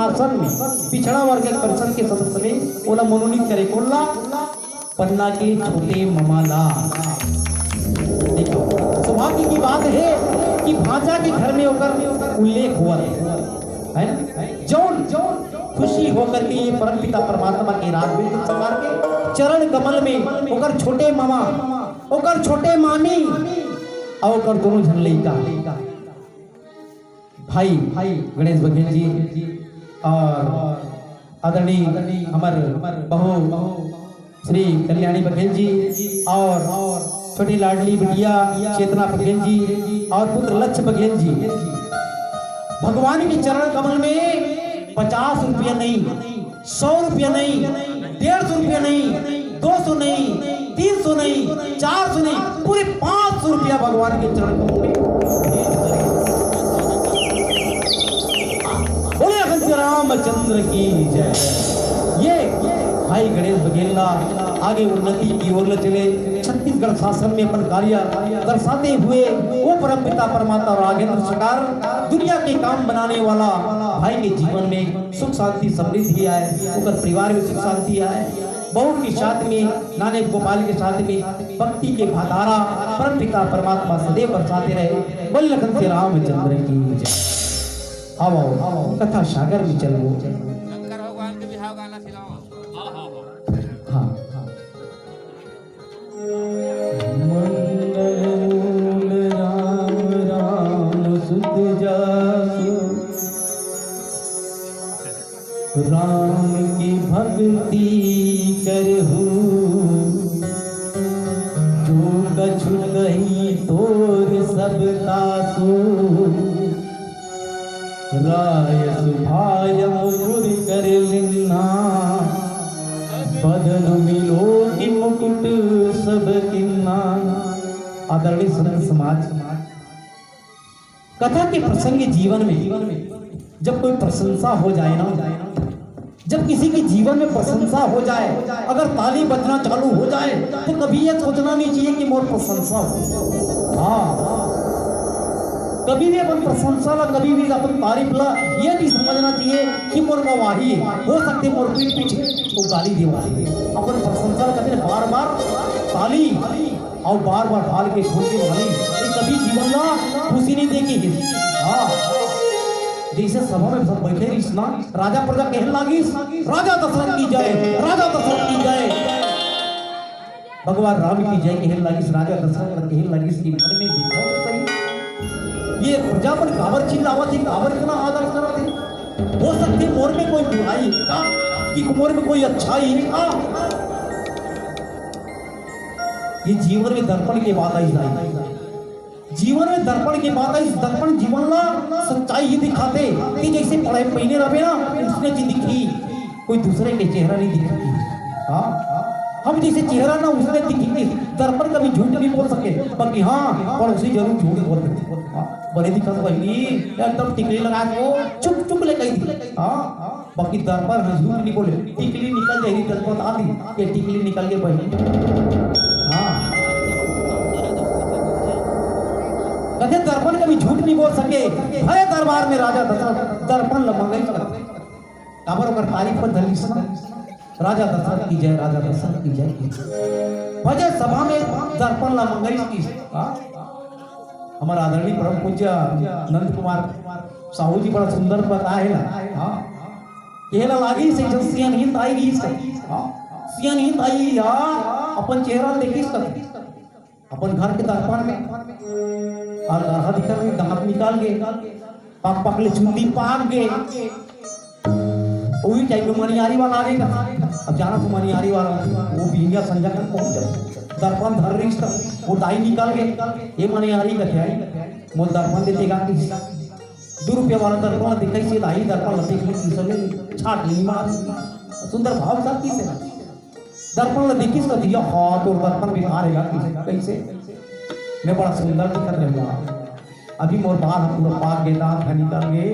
आसन में पिछड़ा वर्ग के परिषद के सदस्य में ओला मनोनीत करे कोला पन्ना के छोटे ममाला। देखो सौभाग्य की बात है कि भांजा के घर में होकर उल्लेख हुआ है ना। जौन खुशी होकर के ये परम पिता परमात्मा के रात बिल्कुल संवार के चरण कमल में होकर छोटे मामा होकर छोटे मामी और होकर दोनों झन लइका भाई गणेश बघेल जी और आदरणीय हमार बहू श्री कल्याणी बघेल जी और छोटी लाडली बिटिया चेतना बघेल जी और पुत्र लक्ष्य बघेल जी भगवान के चरण कमल में 50 रुपया नहीं, 100 रुपया नहीं, 150 रुपया नहीं, 200 नहीं, 300 नहीं, 400 नहीं, पूरे 500 रुपया भगवान के चरण कमल में। बोले हंस रामचंद्र की जय। ये भाई गणेश बघेला आगे उन्नति की ओर चले, छत्तीसगढ़ शासन में अपन कार्य दर्शाते हुए वो परम पिता परमात्मा और आगे सरकार दुनिया के काम बनाने वाला भाई के जीवन में सुख शांति समृद्धि आए, उनका परिवार में सुख शांति आए, बहू के साथ में नाने गोपाल के साथ में भक्ति के धारा परम पिता परमात्मा सदैव बरसाते रहे। बोल लखन से रामचंद्र की जय। आओ कथा सागर में चलो। हाँ राम की भक्ति करहु जो कछु कही तोर सब तासु राय सुभाय मुकुर कर लिन्ना बदन मिलो कि मुकुट सब किन्ना। आदरणीय संत समाज कथा के प्रसंग जीवन में जब कोई प्रशंसा हो जाए ना, जब किसी के जीवन में प्रशंसा हो जाए, अगर ताली बजना चालू हो जाए तो कभी ये सोचना नहीं चाहिए कि मोर प्रशंसा हो। हाँ कभी भी अपन प्रशंसा ला, कभी भी अपन तारीफ ला ये नहीं समझना चाहिए कि मोर गवाही हो सकते मोर पीठ पीछे तो गाली देवा। अपन प्रशंसा कभी बार बार ताली और बार बार ढाल के घूमने वाली कभी जीवन ला खुशी नहीं देगी। हाँ जैसे सभा में सब बैठे रही ना, राजा प्रजा कहने लगी राजा दशरथ की जय, राजा दशरथ की जय, भगवान राम की जय कहने लगी, राजा दशरथ कहने लगी कि मन में देखो सही ये प्रजा पर कावर चिल्लावत थी, कावर इतना आदर करत थी। हो सकती मोर में कोई बुराई का कि मोर में कोई अच्छाई का। ये जीवन में दर्पण की बात आई, जीवन में दर्पण की बात आई। दर्पण जीवन ला सच्चाई ही दिखाते कि जैसे पढ़ाई पहने रहे ना उसने जी दिखी, कोई दूसरे के चेहरा नहीं दिखती। हाँ हम जैसे चेहरा ना उसने दिखी, दर्पण कभी झूठ नहीं बोल सके, बाकी हाँ पड़ोसी जरूर झूठ बोल सकते। बड़े दिक्कत वही एकदम टिकली लगा के चुप चुप ले गई। हाँ बाकी दर्पण झूठ नहीं बोले, टिकली निकल जाएगी दर्पण आती ये टिकली निकल के बही। हाँ कहते दर्पण कभी झूठ नहीं बोल सके। भरे दरबार में राजा दशरथ दर्पण लमंगई काबर ओकर तारीफ पर धली राजा दशरथ की जय, राजा दशरथ की जय। भजे सभा में दर्पण लमंगई की। हमारा आदरणीय परम पूज्य नंद कुमार साहू जी बड़ा सुंदर बताए ना। हाँ कहला लागी से जब सियान हिंद आई गई से। हाँ सियान हिंद आई यार अपन चेहरा देखी अपन घर के दर्पण में और दाढ़ा दिखा में दांत निकाल के पाक पकले चुंदी पाक के वही टाइप में मनियारी वाला आ गया। अब जाना तो मनियारी वाला वो बिंदिया संजा कर पहुंच जाए दर्पण धर रही वो दाई निकाल के ये मनियारी का क्या मोल दर्पण देतेगा कि 2 रुपया वाला दर्पण दिखाई से दाई दर्पण देख ले किस ले छाट नहीं मार सुंदर भाव सब किसे दर्पण देखिस का दिया हाथ और दर्पण बिहार है कैसे मैं बड़ा सुंदर दिखत रहूंगा। अभी मोर बाल पूरा पाक के दांत निकाल के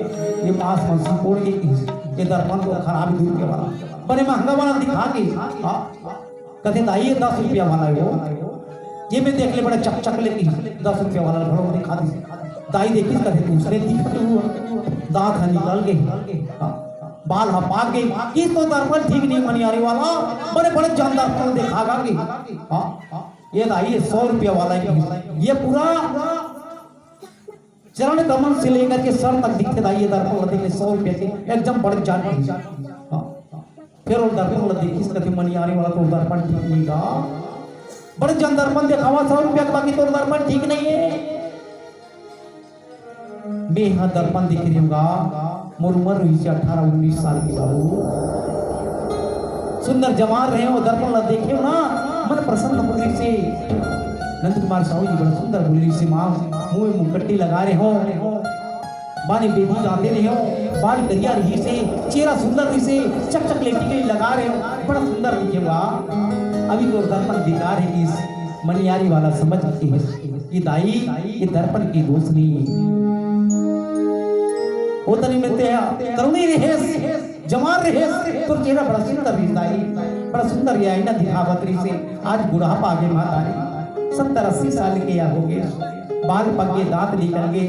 ये मांस मछली कोड़ के ये दर्पण को खराब दूर के वाला बड़े महंगा वाला दिखा के कहते दाई 10 रुपया वाला है वो ये मैं देख ले बड़ा चकचक लेती 10 रुपया वाला भड़ो दिखा दी दाई देखी कहते दूसरे दिखत हुआ दांत निकाल के बाल हपाक गई कि तो दर्पण ठीक नहीं मनियारी वाला बड़े बड़े जानदार को दिखागा कि हाँ ये दाई 100 रुपया वाला ये पूरा चरण कमल से लेकर के सर तक दिखते दाई ये दर्पण देखे 100 रुपया के एकदम बड़े जान फिर वो दर्पण देखी इस कति मनियारी वाला तो दर्पण ठीक नहीं का बड़े जन दर्पण दिखावा 100 रुपया का बाकी तो दर्पण ठीक नहीं है मैं यहाँ दर्पण दिख रही हूँ मोर उम्र हुई से 18-19 साल की बाबू सुंदर जवान रहे हो दर्पण ला देखे हो ना मन प्रसन्न बोली से नंद कुमार साहू जी बड़ा सुंदर बोली से माँ मुंह मुकट्टी लगा रहे हो बानी बेदी गाते रहे हो बाल करिया रही से चेहरा सुंदर रही से चक लेटी के लगा रहे हो बड़ा सुंदर दिखेगा अभी तो दर्पण बेकार है कि मनियारी वाला समझ के ये दाई ये दर्पण की दोष नहीं है वो तनी मिलते हैं तरुणी रहेस जवान रहेस तो चेहरा बड़ा सुंदर रहता है बड़ा सुंदर ये आईना दिखावतरी से आज बुढ़ापा आगे माता है 70-80 साल के या हो गए बाल पके दांत निकल गए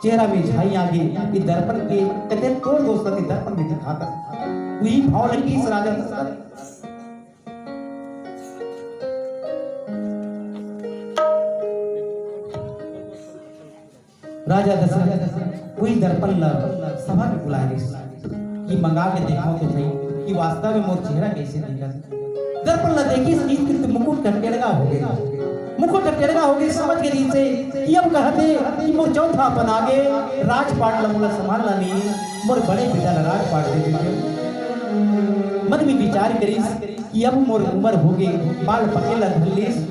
चेहरा में झाई आ गई ये दर्पण के कहते तो दोस्तों के दर्पण में दिखाता वही भाव लगी इस राजा राजा दशरथ कोई दर्पण सभा में बुलाए कि मंगा के देखो तो सही कि वास्तव में मोर चेहरा कैसे दिखा दर्पण ला देखी संगीत के मुकुट कटेड़गा हो गया मुकुट कटेड़गा हो गई समझ गई से कि अब कहते कि मोर चौथा अपन आगे राजपाट लमुला संभाल लानी मोर बड़े बेटा राजपाट दे देते मन में विचार करी कि अब मोर उम्र हो गई बाल पकेला धल्लीस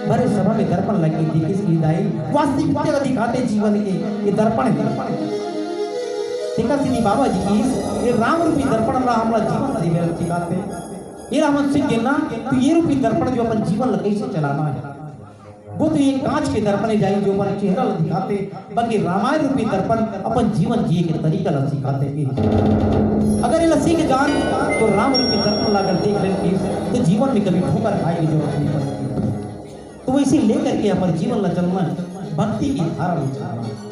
भरे सभा में दर्पण लगी थी किसकी दाई वास्तविकता दिखाते जीवन के ये दर्पण है देखा सीधी बाबा जी की ये राम रूपी दर्पण ला हमला जीवन से मेरे दिखाते ये राम से कहना तो ये रूपी दर्पण जो अपन जीवन कैसे चलाना है वो तो ये कांच के दर्पण जाई जो अपन चेहरा दिखाते बाकी रामायण रूपी दर्पण अपन जीवन जिए के तरीका ला सिखाते अगर ये सीख जान तो राम रूपी दर्पण लाकर देख लेंगे तो जीवन में कभी ठोकर खाए की जरूरत नहीं पड़ती तो वैसे लेकर के अपन जीवन ला चलना भक्ति की धारा में चलना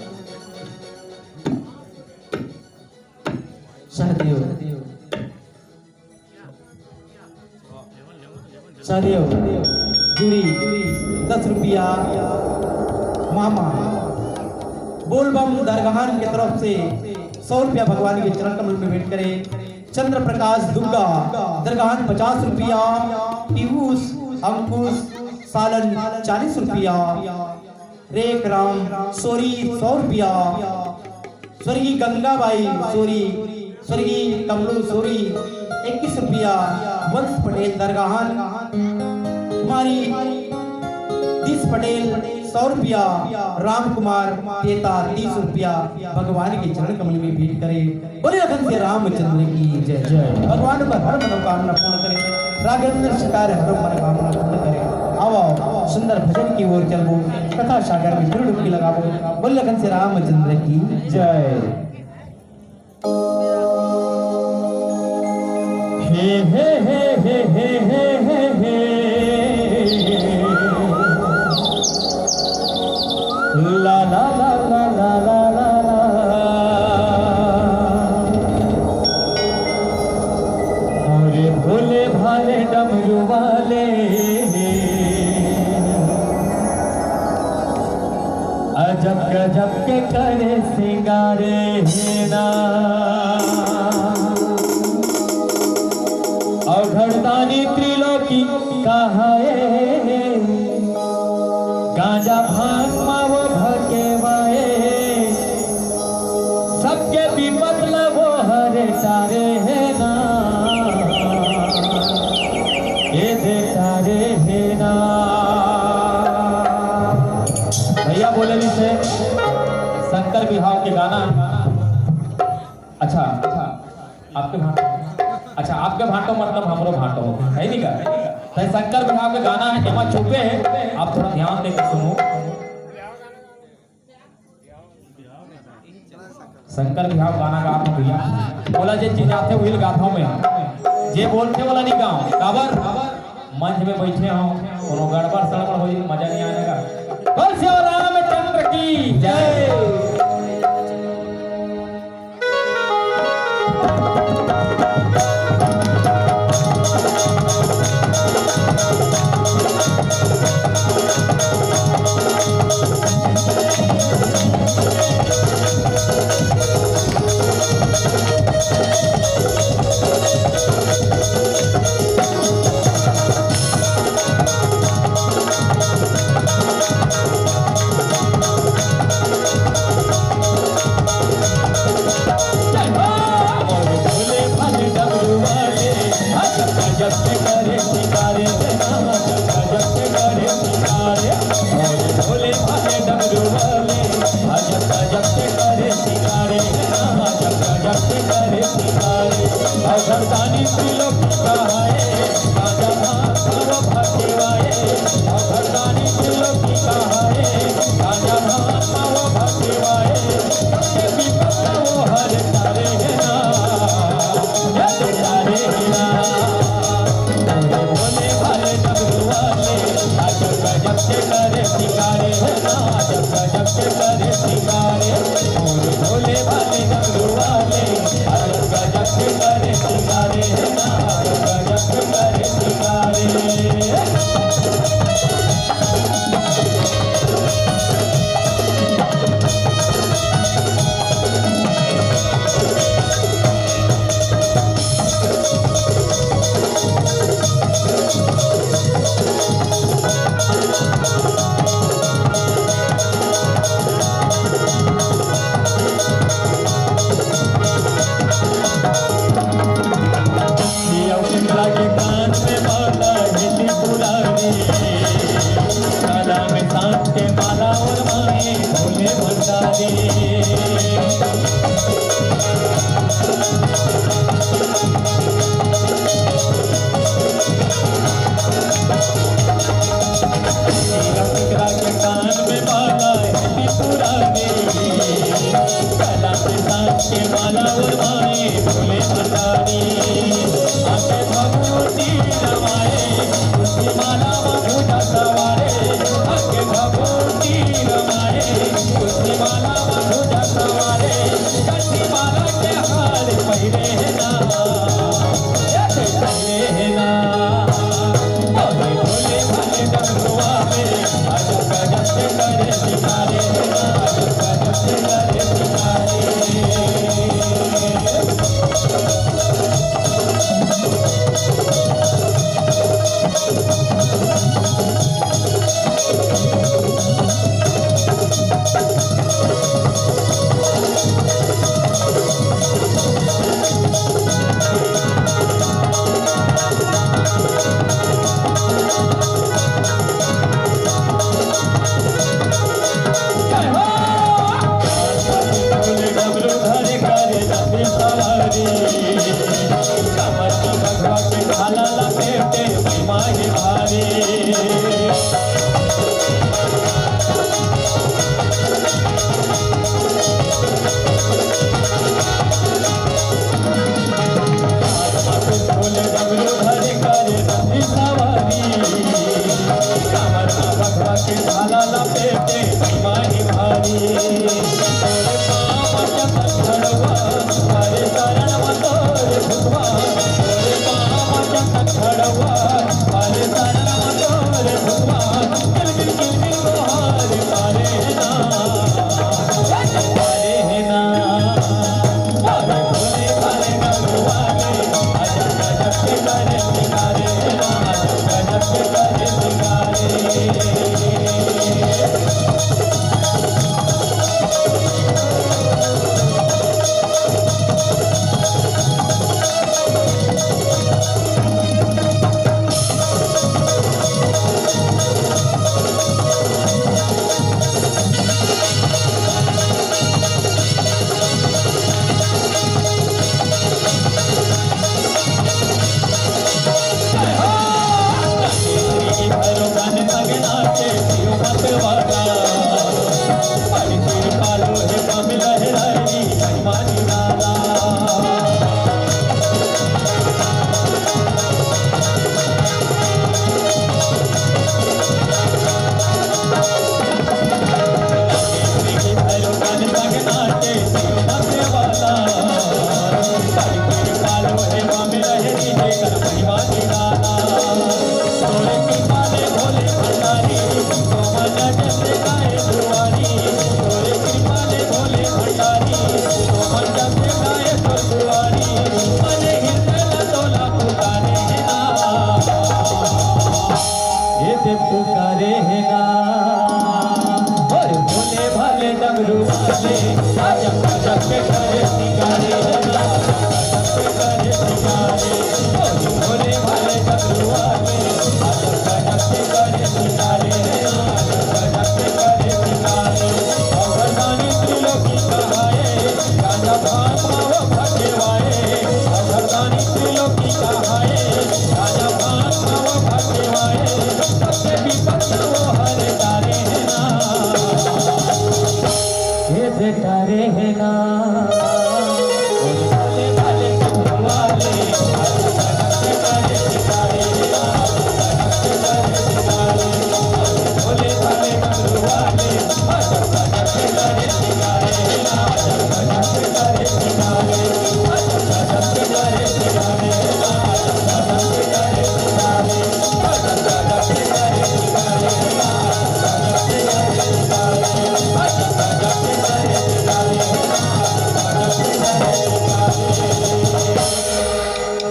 सहदेव जुड़ी 10 रुपया मामा बोलबम दरगाहन की तरफ से 100 रुपया भगवान के चरण कमल में भेंट करे चंद्र प्रकाश दुर्गा दरगाहन 50 रुपया पीयूष अंकुश सालन 40 रुपया रेख राम सोरी 100 रुपया स्वर्गीय गंगाबाई सोरी स्वर्गीय कमलू सोरी 21 रुपया वंश पटेल दरगाहन कुमारी 30 पटेल 100 रुपया राम कुमार पेता 30 रुपया भगवान के चरण कमल में भेंट करे बोले अखंड से रामचंद्र की जय जय भगवान पर हर मनोकामना पूर्ण करे राघवेंद्र शिकार हर मनोकामना पूर्ण करे आओ सुंदर भजन की ओर चलो कथा सागर में फिर डुबकी लगाओ बोले अखंड से रामचंद्र की जय हे हे हे हे हे हे हे हे ला ला ला ला ला ला ला अरे भोले भाले डमरू वाले अजब गजब के करे सिंगारे ना अघड़दानी त्रिलोकी कहाए गांजा भांग मावो भके वाए सबके भी मतलब वो हरे तारे है ना ये दे तारे है ना भैया बोले भी से शंकर विभाग के गाना अच्छा आपके भाट अच्छा आपके भाटो मतलब हमरो भाटो है नहीं का तो शंकर विभाग का गाना है एमा छुपे है आप थोड़ा ध्यान देकर सुनो शंकर विभाग गाना गा आप भैया बोला जे चीज आते हुई गाथा में जे बोलते वाला नहीं गाओ काबर मंच में बैठे हो कोनो गड़बड़ सड़बड़ होई मजा नहीं आएगा बोल श्री रामचंद्र की जय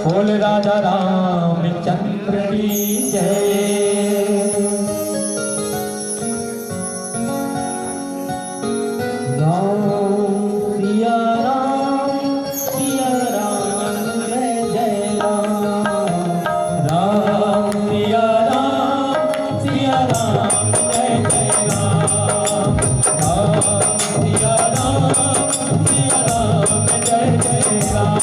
बोल राजा रामचंद्र की जय। राम सिया राम जय जय राम। राम सिया राम जय जय राम। राम सिया राम जय जय राम।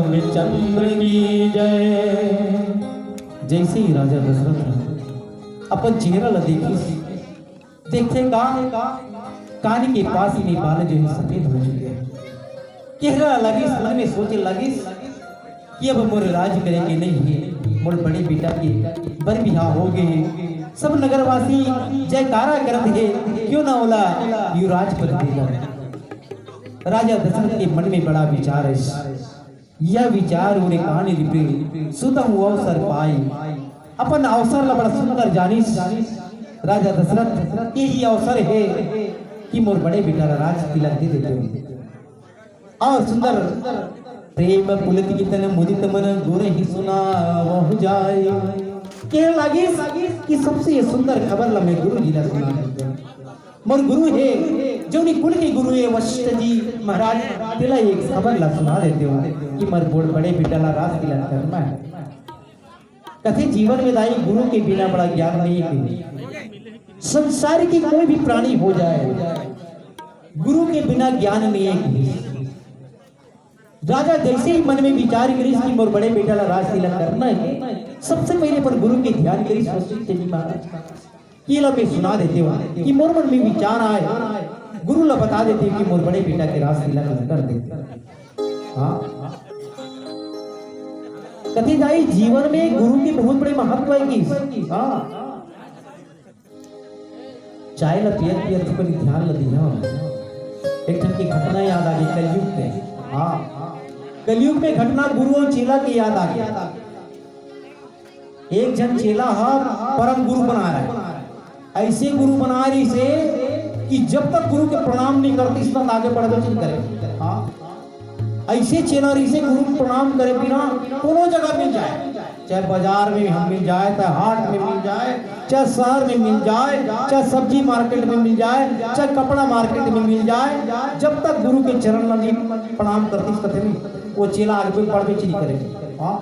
रामचंद्र की जय। जैसे ही राजा दशरथ अपन चेहरा ला देखते कान के पास ही बाल जो है सफेद हो चुके चेहरा लगी मन में सोचे लगी कि अब मोर राज करे के नहीं है। मोर बड़े बेटा के बर बिहार हो गए, सब नगरवासी जयकारा करते है, क्यों ना होला युवराज पर देगा। राजा दशरथ के मन में बड़ा विचार है। यह विचार उन्हें कहानी लिपे सुतम अवसर पाई अपन अवसर ला बड़ा सुंदर जानिस। राजा दशरथ यही अवसर है कि मोर बड़े बेटा राज तिलक दे देते और सुंदर प्रेम पुलत की तन मुदित मन गुर ही सुना वह जाए। कह लगी कि सबसे ये सुंदर खबर ला मैं गुरु जी ला सुना। मोर गुरु है जो कुल के गुरु है वशिष्ठ जी महाराज तिला एक खबर ला सुना देते हो कि मर बड़े बेटा ला राज तिलक करना है। कथे जीवन में दाई गुरु के बिना बड़ा ज्ञान नहीं है। संसार की कोई भी प्राणी हो जाए गुरु के बिना ज्ञान नहीं है। राजा जैसे ही मन में विचार करी कि मोर बड़े बेटा ला राज तिलक करना है, सबसे पहले पर गुरु के ध्यान करी वशिष्ठ जी महाराज ये ला मैं सुना देते हो कि मोर मन में विचार आए गुरु ला बता देते कि मोर बड़े बेटा के राज तिलक कर दे। हाँ कथी जाई जीवन में गुरु की बहुत बड़े महत्व है कि हाँ चाय ला पियर पर ध्यान ला दिया। एक ठन की घटना याद आ गई कलयुग में। हाँ कलयुग में घटना गुरु और चेला की याद आ गई। एक जन चेला परम गुरु बना रहा है, ऐसे गुरु बना रही से कि जब तक गुरु के प्रणाम नहीं करती इस तक आगे बढ़ नहीं करे। हाँ, ऐसे चेला रही से गुरु प्रणाम करे बिना कोनो जगह मिल जाए, चाहे बाजार में हम मिल जाए, चाहे हाट में मिल जाए, चाहे शहर में मिल जाए, चाहे सब्जी मार्केट में मिल जाए, चाहे कपड़ा मार्केट में मिल जाए, जब तक गुरु के चरण में प्रणाम करती कथे नहीं वो चेला आगे बढ़ नहीं करेगी। हाँ,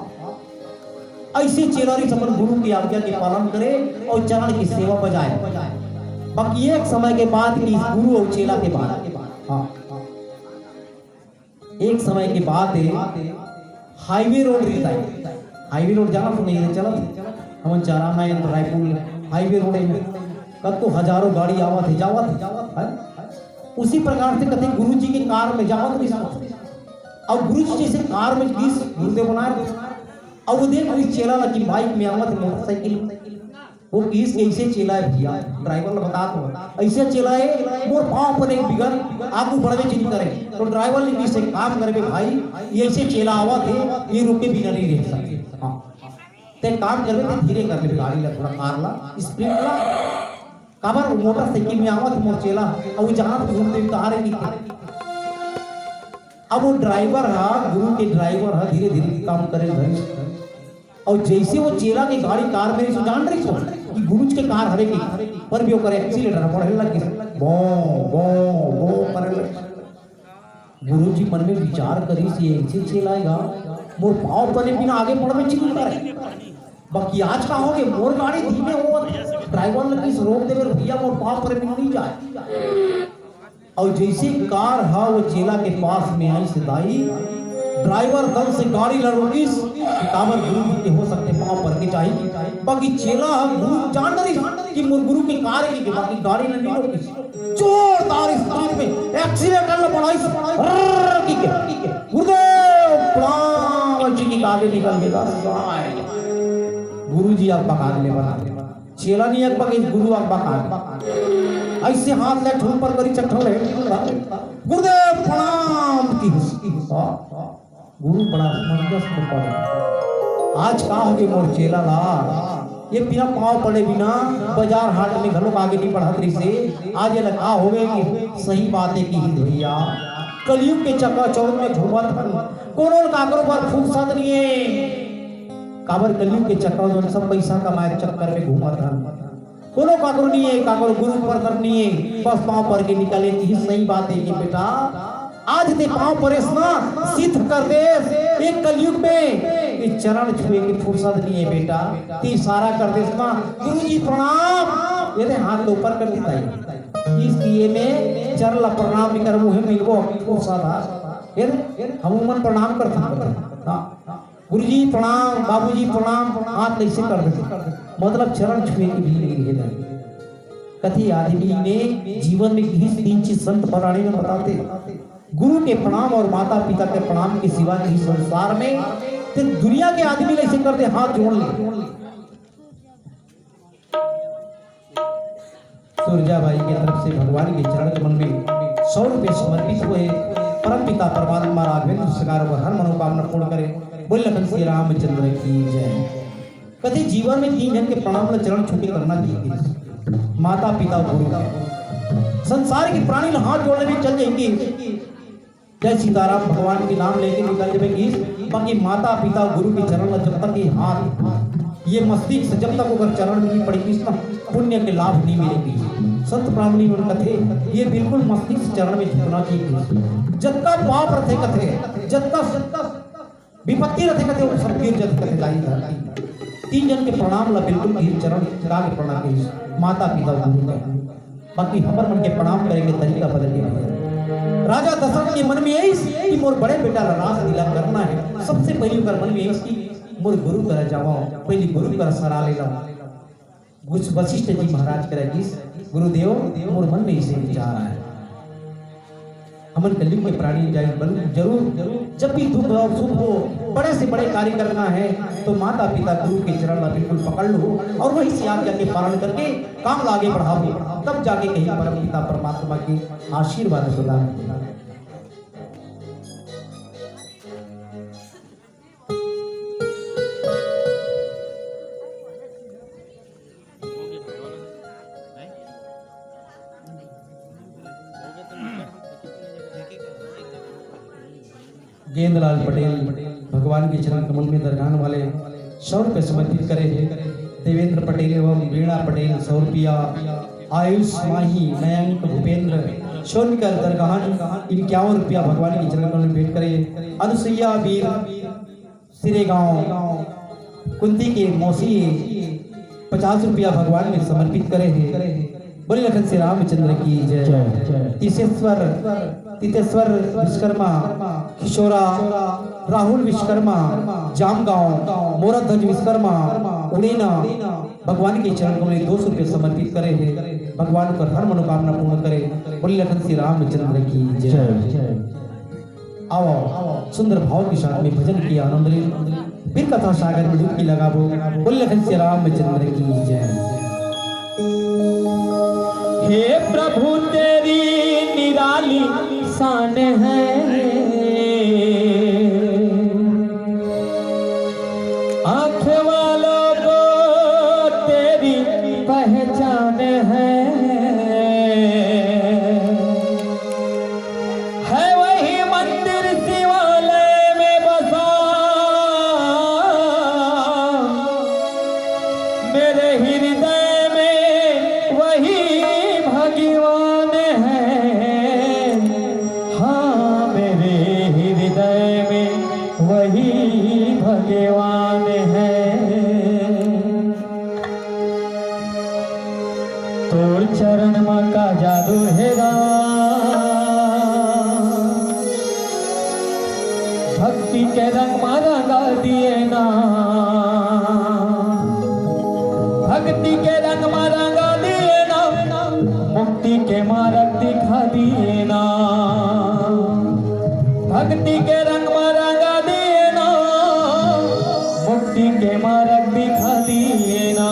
ऐसे चेला रही अपन गुरु की आज्ञा के पालन करे और चरण की सेवा बजाए। बाकी एक समय के बाद कि गुरु और चेला के बाद, हाँ, एक समय के बाद हाईवे रोड रहता है। हाईवे रोड जाना तो नहीं चला हम चारा में रायपुर हाईवे रोड में कब तो हजारों गाड़ी आवत है जावत है। उसी प्रकार से कहते गुरु जी के कार में जावत और गुरु जी जैसे कार में किस गुरुदेव बनाए और वो देख इस चेला लगी बाइक में आवत है मोटरसाइकिल, वो किस कैसे चेला है भैया ड्राइवर ने बता दो ऐसे चेला है मोर पांव पर एक बिगड़ आगू बढ़वे नहीं करे तो ड्राइवर ने किसे काम करबे भाई ये ऐसे चेला आवत है ये रुके बिना नहीं रह सकते। हाँ, ते काम करबे तो धीरे कर ले गाड़ी ला थोड़ा कार ला स्पीड ला काबर मोटरसाइकिल में आवत मोर चेला और जहां घूमते कार है। अब वो ड्राइवर है गुरु के ड्राइवर है धीरे धीरे काम करे भाई और जैसे वो चेला की गाड़ी कार में सो जान रही सो कि गुरुज के कार हरे की पर भी वो करे एक्सीलेटर पड़े लग गए बो बो बो करे लग। गुरुजी मन में विचार करी से ऐसे चेलाएगा मोर पांव पले बिना आगे बढ़वे चिकन करे बाकी आज का होगे मोर गाड़ी धीमे हो ड्राइवर लगी रोक देवे भैया मोर पांव पले बिना नहीं जाए। और जैसे कार है वो चेला के पास में आई सिधाई ड्राइवर दम से गाड़ी लड़ोगी काबर गुरु के हो सकते पांव पर के चाहिए बाकी चेला गुरु जान रही कि गुरु की कार है कि बाकी गाड़ी नहीं रोकी जोरदार स्पीड में एक्सीलेटर में बढ़ाई से गुरुदेव प्रणाम जी की आगे निकल गया गुरु जी आप पका ले बना चेला नहीं अक पके गुरु आप पका ऐसे हाथ ले ठोल पर करी चट्ठल है गुरुदेव प्रणाम की गुरु बड़ा मंदस में पड़ा आज का हो गए मोर चेला ला ये बिना पाँव पड़े बिना बाजार हाट में घरों आगे नहीं बढ़ा रही से आज ये लगा हो गए कि सही बात है कि भैया कलयुग के चक्काचौंध में घूमत कोनो काकरो पर फुर्सत नहीं है काबर कलयुग के चक्काचौंध सब पैसा कमाए चक्कर में घूमत हन कोनो काकरो नहीं है काकरो गुरु पर नहीं है बस पाँव पर के निकले की सही बात है कि बेटा आज ते पांव परेस ना सिद्ध कर दे एक कलयुग में इस चरण छुए की फुर्सत नहीं है बेटा ती सारा कर दे ना गुरु जी प्रणाम ये हाथ तो ऊपर कर देता है इस किए में चरण ला प्रणाम नहीं कर मुहे मिलबो फुर्सत है हम मन प्रणाम करता हां गुरु जी प्रणाम बाबू जी प्रणाम हाथ कैसे कर दे मतलब चरण छुए की भी नहीं है कथी आदमी ने जीवन में किसी तीन चीज संत पुराणी में बताते गुरु के प्रणाम और माता पिता के प्रणाम के सिवा नहीं संसार में तो दुनिया के आदमी ऐसे कर दे हाथ जोड़ ले सूरजाबाई की तरफ से भगवान के चरण कमल में 100 रुपए समर्पित हुए परम पिता परमात्मा राघवेंद्र सरकार को हर मनोकामना पूर्ण करे बोल लखन श्री रामचंद्र की जय। कभी जीवन में 3 जन के प्रणाम चरण छुट्टी करना चाहिए माता पिता गुरु संसार के प्राणी हाथ जोड़ने में चल जाएंगे जय सीताराम भगवान के नाम लेके निकल जाएंगे बाकी माता पिता गुरु के चरण में जब तक ये हाथ ये मस्तिष्क जब तक अगर चरण नहीं पड़ेगी इसका पुण्य के लाभ नहीं मिलेगी। संत ब्राह्मणी में कथे ये बिल्कुल मस्तिष्क चरण में झुकना चाहिए जब का पाप रथे कथे जब का विपत्ति रथे कथे वो सब गिर जत कथे लाई धरती 3 जन के प्रणाम ला बिल्कुल गिर चरण के प्रणाम के माता पिता गुरु का बाकी हमर मन के प्रणाम करेंगे तरीका बदल के राजा दशरथ के मन में यही कि मोर बड़े बेटा रास लीला करना है सबसे पहले कर मन में यही कि मोर गुरु कर जाओ पहले गुरु कर सरा ले लाओ कुछ वशिष्ठ जी महाराज करेगी गुरुदेव मोर मन में इसे विचार है हमन कलयुग में प्राणी जाए जरूर जब भी दुख हो सुख हो बड़े से बड़े कार्य करना है तो माता पिता गुरु के चरण ला बिल्कुल पकड़ लो और वही से आज्ञा के पालन करके काम आगे बढ़ाओ तब जाके कहीं परम पिता परमात्मा के आशीर्वाद प्रदान होगा। गेंदलाल पटेल भगवान के चरण कमल में दरगान वाले 100 रुपये समर्पित करे हैं। देवेंद्र पटेल एवं वीणा पटेल 100 रुपया। आयुष माही मयंक भूपेंद्र सोनकर दरगाहन 51 रुपया भगवान के चरण कमल में भेंट करे। अनुसुईया वीर सिरेगांव कुंती के मौसी 50 रुपया भगवान में समर्पित करे हैं। बोले लखन श्री रामचंद्र की जय। तीतेश्वर विश्वकर्मा किशोरा राहुल विश्वकर्मा जामगांव मोराध्वज विश्वकर्मा उड़ीना भगवान के चरण कमल में 200 रुपये समर्पित करे हैं। भगवान पर हर मनोकामना पूर्ण करे। बोले लखन श्री रामचंद्र की जय। आओ सुंदर भाव के साथ में भजन की आनंद ले, फिर कथा सागर में डुबकी लगाबो। बोले लखन श्री रामचंद्र की जय। हे प्रभु तेरी निराली शान है, आँख वालों को तेरी पहचान है वही मंदिर शिवालय में बसा मेरे हृदय में वही भगवान है। हाँ मेरे हृदय में वही भगवान है। तोर चरण माँ का जादू है भक्ति के रंग में रंगा दिए ना, भक्ति के रंग में रंगा दिए ना, मुक्ति के मार्ग दिखा दिए ना, भक्ति के रंग में रंगा दिए ना, मुक्ति के मार्ग दिखा दिए ना।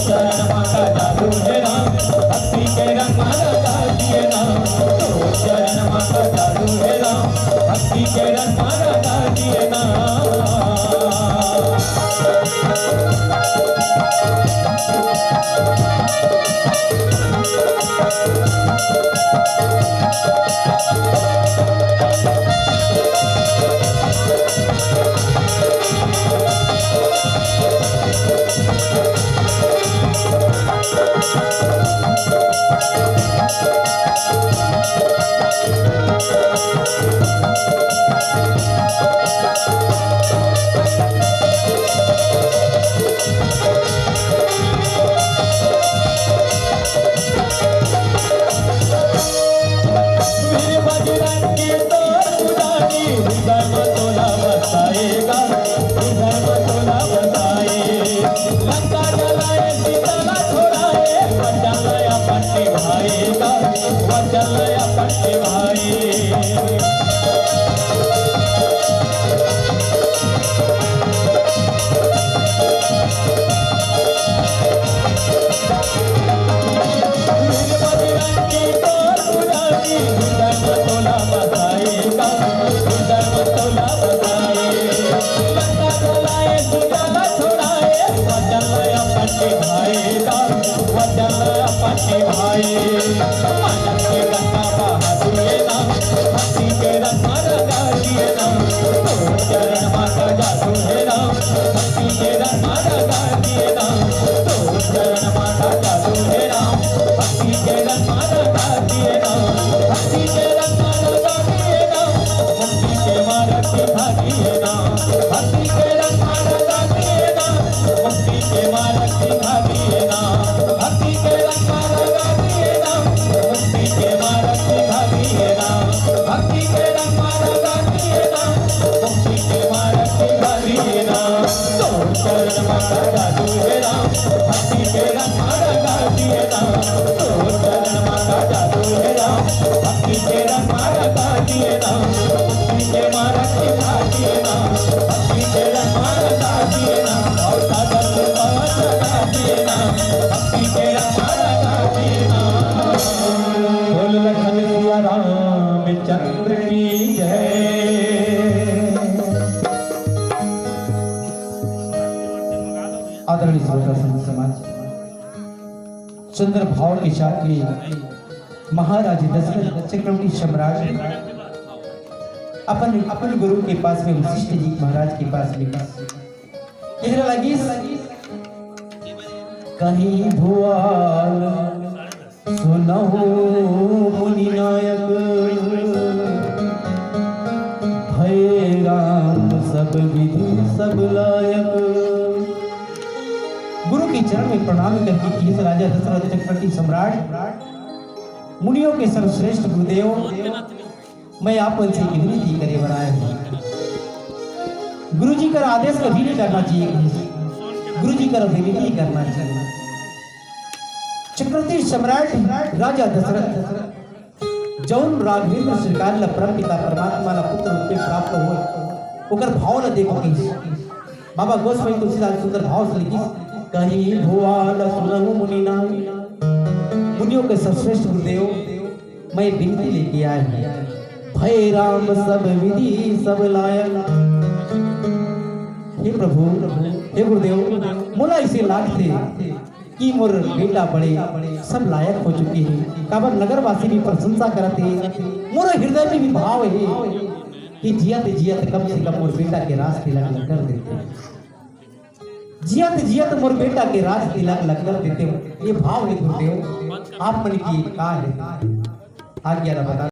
चरण माता जादू है राम, भक्ति के रंग मारा डाल दिए नाम। तो चरण माता जादू है राम, भक्ति के रंग मारा डाल दिए नाम। चंद्र की जय। आदरणीय श्रोता संत समाज, सुंदर भाव के साथ में महाराज दशरथ चक्रवर्ती सम्राट अपन गुरु के पास में वशिष्ठ जी महाराज के पास में कहने लगी, कहीं भुआल सुनहु मुनि नायक, भय राम सब विधि सब लायक। गुरु के चरण में प्रणाम करके कि राजा दशरथ चक्रवर्ती सम्राट मुनियों के सर्वश्रेष्ठ गुरुदेव, मैं आप उनसे विनती करे बनाए हूं। गुरु जी का आदेश कभी नहीं करना चाहिए, गुरु जी का विनती करना चाहिए। चक्रवर्ती सम्राट राजा दशरथ जौन राघवेंद्र सरकार ला परम पिता परमात्मा ला पुत्र रूप में प्राप्त हो, ओकर भाव न देखो कि बाबा गोस्वामी तुलसीदास सुंदर भाव से लिखी, कहीं भुआल सुनहु मुनि नायक, मुनियों के सर्वश्रेष्ठ गुरुदेव मैं विनती लेके आए हैं, भय राम सब विधि सब लायक। हे प्रभु हे गुरुदेव, मोला इसे लाग थे कि मोर बेटा बड़े सब लायक हो चुके हैं, काबर नगरवासी भी प्रशंसा करते, मोर हृदय में भी भाव है कि जियत जियत कम से कम मोर बेटा के राज तिलक लग कर देते, जियत जियत मोर बेटा के राज तिलक लग कर देते। ये भाव है गुरुदेव, आप मन की का है आज्ञा बता।